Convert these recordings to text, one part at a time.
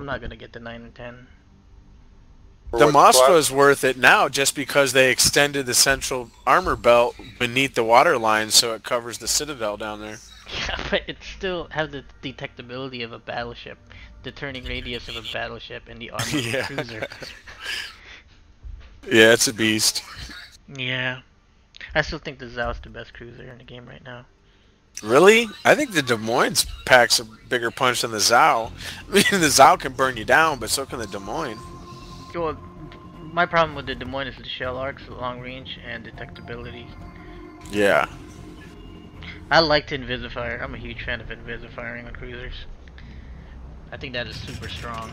I'm not gonna get the 9 and 10. The Moskva is worth it now just because they extended the central armor belt beneath the water line so it covers the citadel down there. Yeah, but it still has the detectability of a battleship, the turning radius of a battleship, and the armor of a cruiser. Yeah, it's a beast. Yeah. I still think the Zhao's the best cruiser in the game right now. Really? I think the Des Moines packs a bigger punch than the Zhao. I mean, the Zhao can burn you down, but so can the Des Moines. Well, my problem with the Des Moines is the shell arcs, the long range, and detectability. Yeah. I like to invisifire. I'm a huge fan of invisifiring on cruisers. I think that is super strong.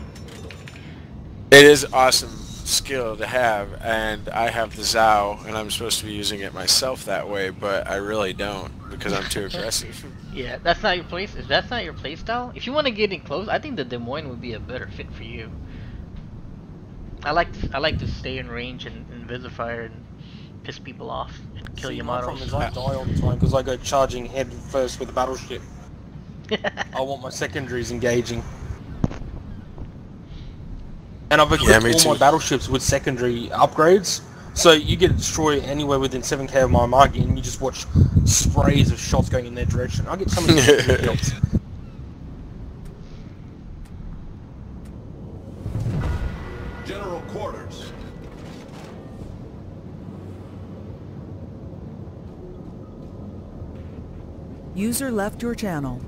It is awesome skill to have, and I have the Zhao, and I'm supposed to be using it myself that way, but I really don't because I'm too aggressive. Yeah, that's not your place. If that's not your playstyle, if you want to get in close, I think the Des Moines would be a better fit for you. I like to stay in range and invisifire and piss people off and kill your models. My problem is I die all the time because I go charging head first with the battleship. I want my secondaries engaging. And I've equipped all my battleships with secondary upgrades, so you get destroyed anywhere within 7k of my market and you just watch sprays of shots going in their direction. I get some of these kills. General quarters. User left your channel.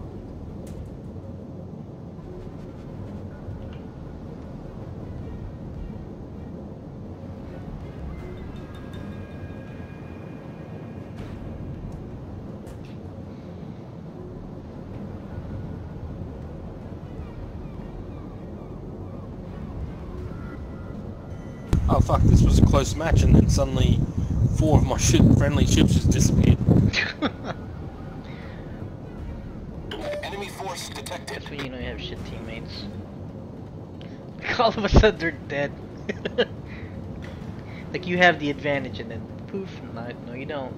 Oh fuck, this was a close match, and then suddenly 4 of my friendly ships just disappeared. Enemy force detected. That's when you know you have shit teammates. All of a sudden they're dead. Like you have the advantage and then poof, no you don't.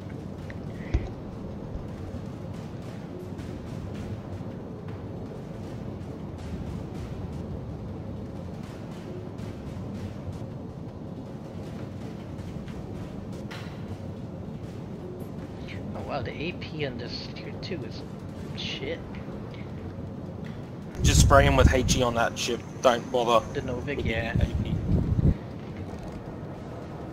Oh wow, the AP on this tier 2 is shit. Just spray him with HE on that ship, don't bother. The Novik, yeah. AP.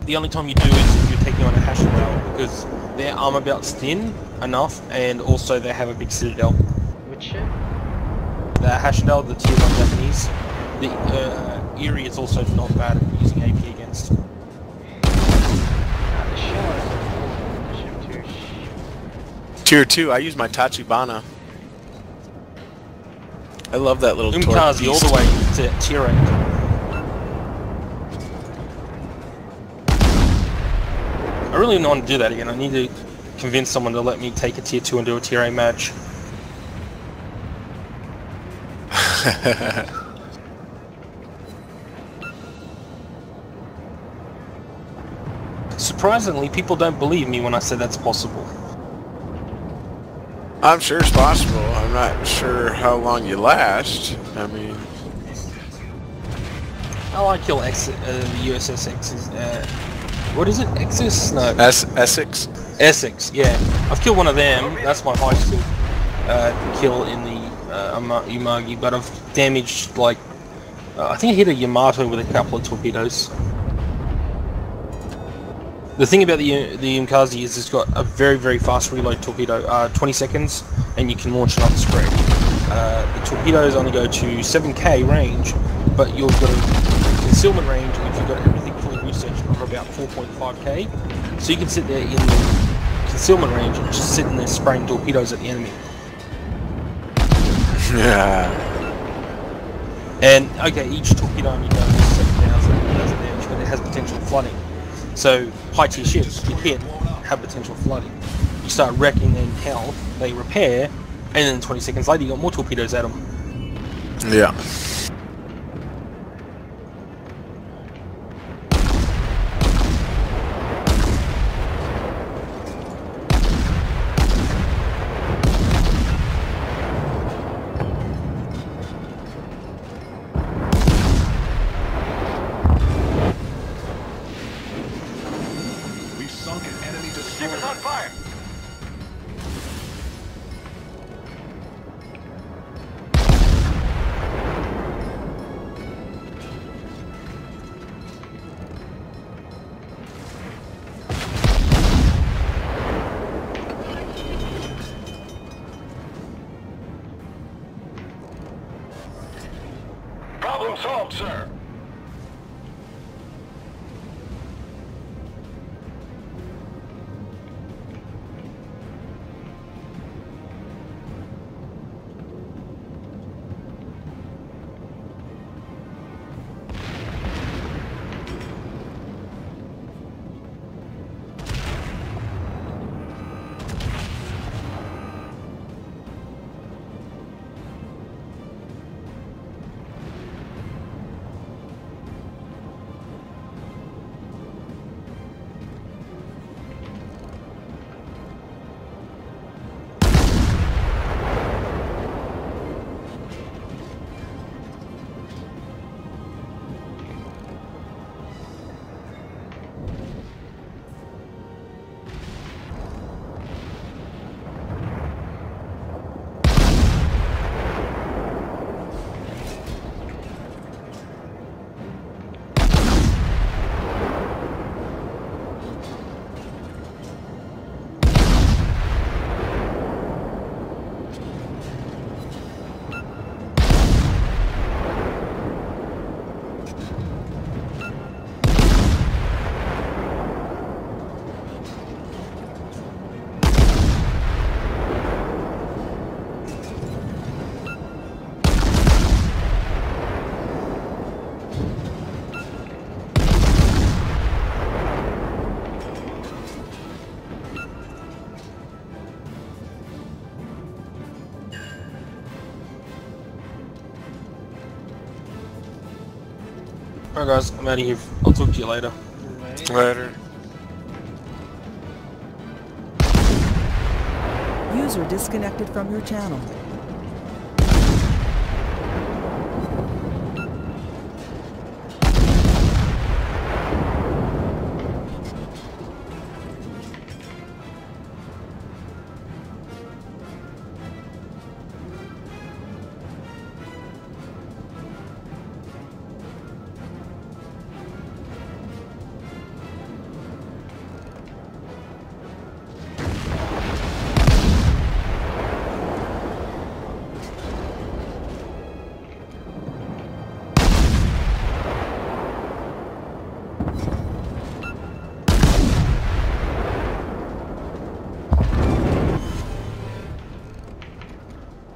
The only time you do is if you're taking on a Hashindale, because their armor belt's thin enough, and also they have a big citadel. Which ship? The Hashindale, the tier 1 Japanese. The Erie is also not bad at using AP against. The shell. The ship Tier 2, I use my Tachibana. I love that little Umkazi all the way to tier 8. I really don't want to do that again. I need to convince someone to let me take a tier 2 and do a tier 8 match. Surprisingly, people don't believe me when I say that's possible. I'm sure it's possible. I'm not sure how long you last. I mean... I like kill the USS X's, what is it? Exis? No. Essex? Essex, yeah. I've killed one of them. That's my high skill kill in the Umagi, but I've damaged, like... I think I hit a Yamato with a couple of torpedoes. The thing about the Umkazi is it's got a very, very fast reload torpedo, 20 seconds, and you can launch another spray. The torpedoes only go to 7k range, but you've got a concealment range, which you've got everything fully researched, of about 4.5k. So you can sit there in the concealment range and just sit in there spraying torpedoes at the enemy. Yeah. And, okay, each torpedo only does 7,000 damage, but it has potential flooding. So, high tier ships, you hit, have potential flooding. You start wrecking in hell, they repair, and then 20 seconds later you got more torpedoes at them. Yeah. Problem solved, sir. Alright guys, I'm out of here. I'll talk to you later. Later. User disconnected from your channel.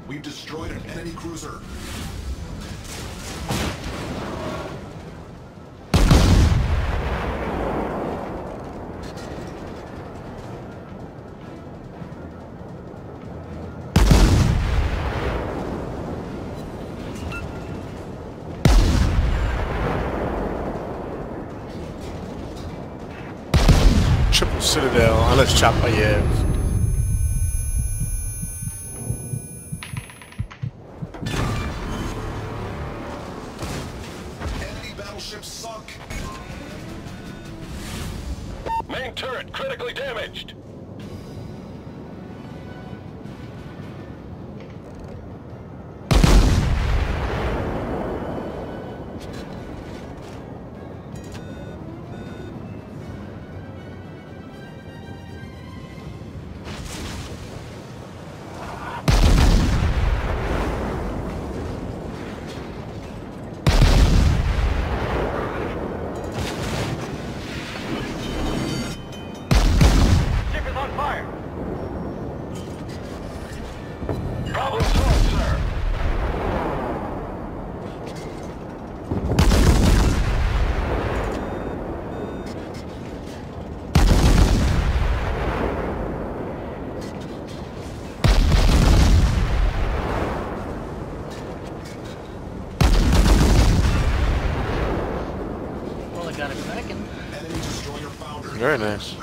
We've destroyed an enemy cruiser. Triple Citadel, let's Chapayev. Enemy battleship sunk. Main turret critically damaged. Problem solved, sir. Well, I got a Kraken. Enemy destroyer foundered. Very nice.